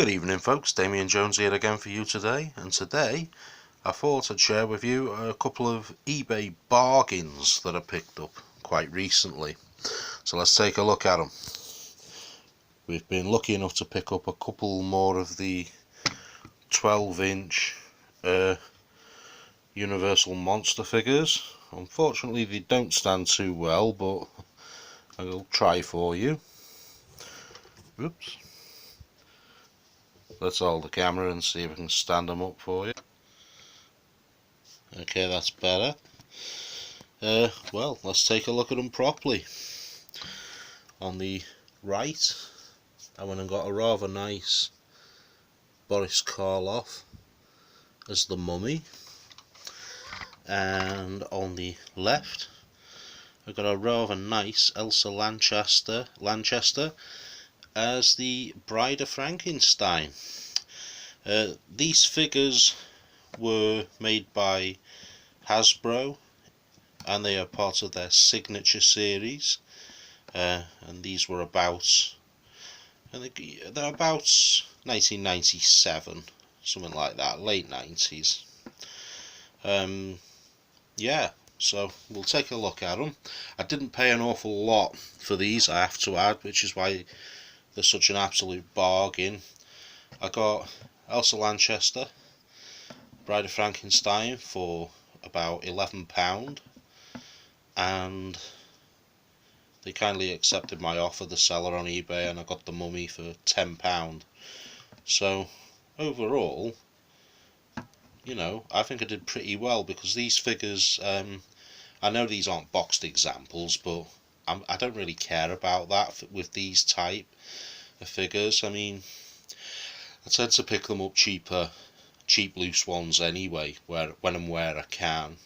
Good evening folks, Damien Jones here again for you today, and today I thought I'd share with you a couple of eBay bargains that I picked up quite recently. So let's take a look at them. We've been lucky enough to pick up a couple more of the 12-inch Universal Monster figures. Unfortunately they don't stand too well, but I'll try for you. Oops. Let's hold the camera and see if I can stand them up for you. Okay, that's better. Well, let's take a look at them properly. On the right, I went and got a rather nice Boris Karloff as the Mummy, and on the left I got a rather nice Elsa Lanchester as the Bride of Frankenstein. These figures were made by Hasbro, and they are part of their signature series, and these were about, I think they're about 1997, something like that, late 90s. Yeah, so we'll take a look at them. I didn't pay an awful lot for these, I have to add, which is why they're such an absolute bargain. I got Elsa Lanchester, Bride of Frankenstein for about £11, and they kindly accepted my offer, the seller on eBay, and I got the Mummy for £10. So overall, you know, I think I did pretty well, because these figures, I know these aren't boxed examples, but I don't really care about that with these type of figures. I mean, I tend to pick them up cheap loose ones anyway, when and where I can.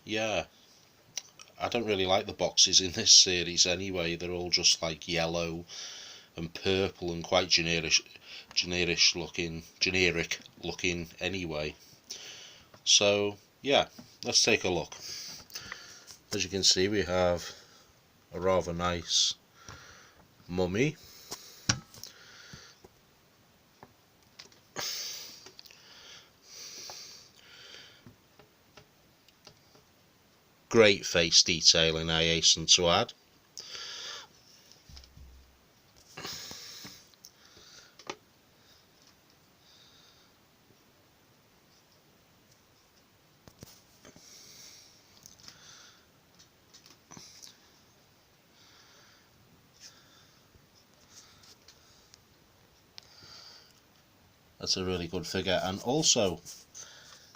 Yeah, I don't really like the boxes in this series anyway. They're all just like yellow and purple and quite generic looking anyway. So yeah, let's take a look. As you can see, we have a rather nice Mummy. Great face detailing, I hasten to add. That's a really good figure, and also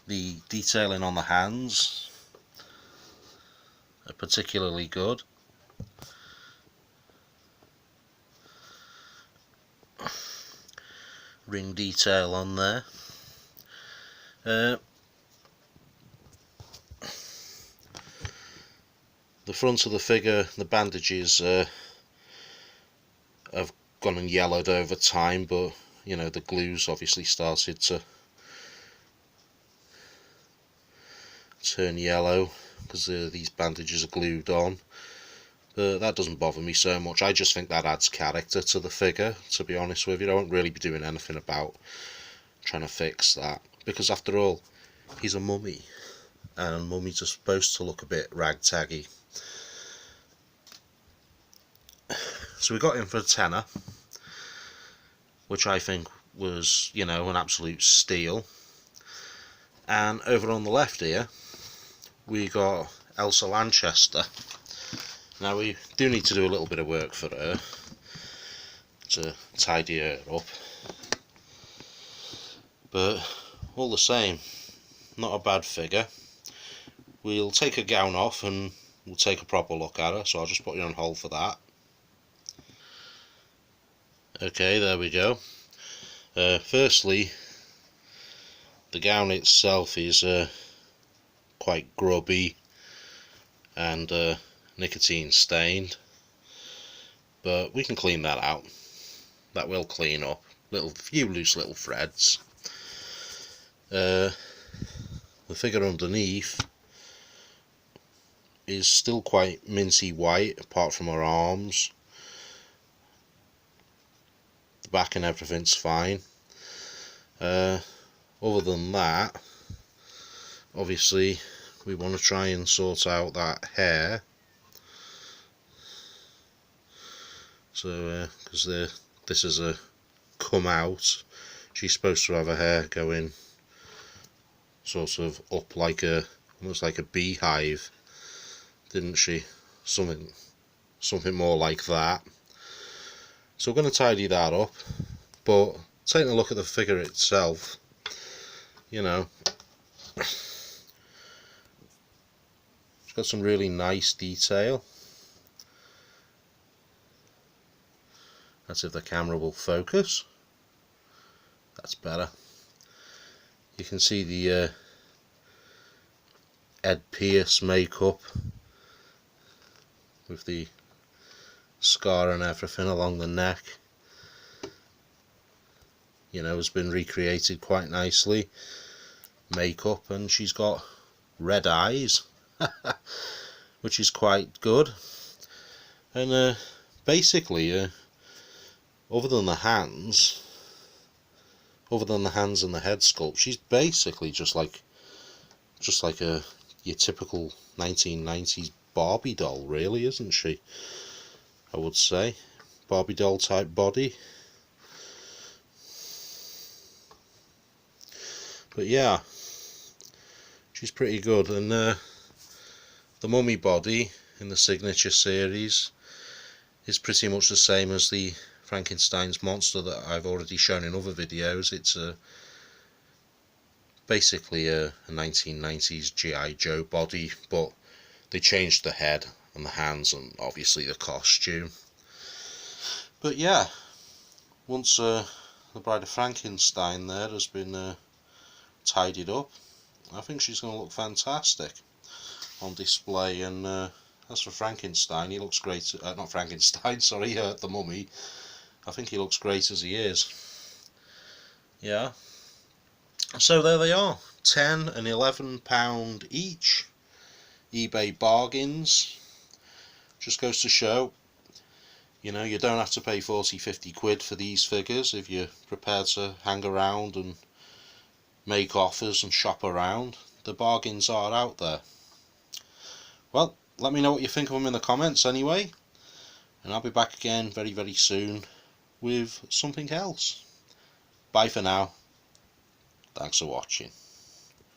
the detailing on the hands are particularly good. Ring detail on there. The front of the figure, the bandages have gone and yellowed over time, but you know, the glue's obviously started to turn yellow because these bandages are glued on. But that doesn't bother me so much. I just think that adds character to the figure, to be honest with you. I won't really be doing anything about trying to fix that, because after all, he's a mummy, and mummies are supposed to look a bit ragtaggy. So we got him for a tenner, which I think was, you know, an absolute steal. And over on the left here, we got Elsa Lanchester. Now we do need to do a little bit of work for her to tidy her up, but all the same, not a bad figure. We'll take her gown off and we'll take a proper look at her, so I'll just put you on hold for that. Okay, there we go. Firstly, the gown itself is quite grubby and nicotine stained, but we can clean that out. That will clean up. Few loose little threads. The figure underneath is still quite minty white, apart from her arms. the back and everything's fine. Other than that, obviously we want to try and sort out that hair. So because this is a come out, she's supposed to have her hair going sort of up like almost like a beehive, didn't she? Something more like that. So we're going to tidy that up, but taking a look at the figure itself, you know, it's got some really nice detail. That's if the camera will focus. That's better. You can see the Ed Pierce makeup with the scar and everything along the neck. You know, has been recreated quite nicely. Makeup, and she's got red eyes, which is quite good. And basically, other than the hands and the head sculpt, she's basically just like your typical 1990s Barbie doll, really, isn't she? I would say Barbie doll type body. But yeah, she's pretty good. And the mummy body in the Signature series is pretty much the same as the Frankenstein's monster that I've already shown in other videos. It's basically a 1990s G.I. Joe body, but they changed the head and the hands and obviously the costume. But yeah, once the Bride of Frankenstein there has been tidied up, I think she's going to look fantastic on display. And as for Frankenstein, he looks great. Not Frankenstein, sorry, the mummy. I think he looks great as he is. Yeah. So there they are, £10 and £11 each. eBay bargains. Just goes to show, you know, you don't have to pay 40-50 quid for these figures if you're prepared to hang around and make offers and shop around. The bargains are out there. Well, let me know what you think of them in the comments anyway, and I'll be back again very, very soon with something else. Bye for now. Thanks for watching.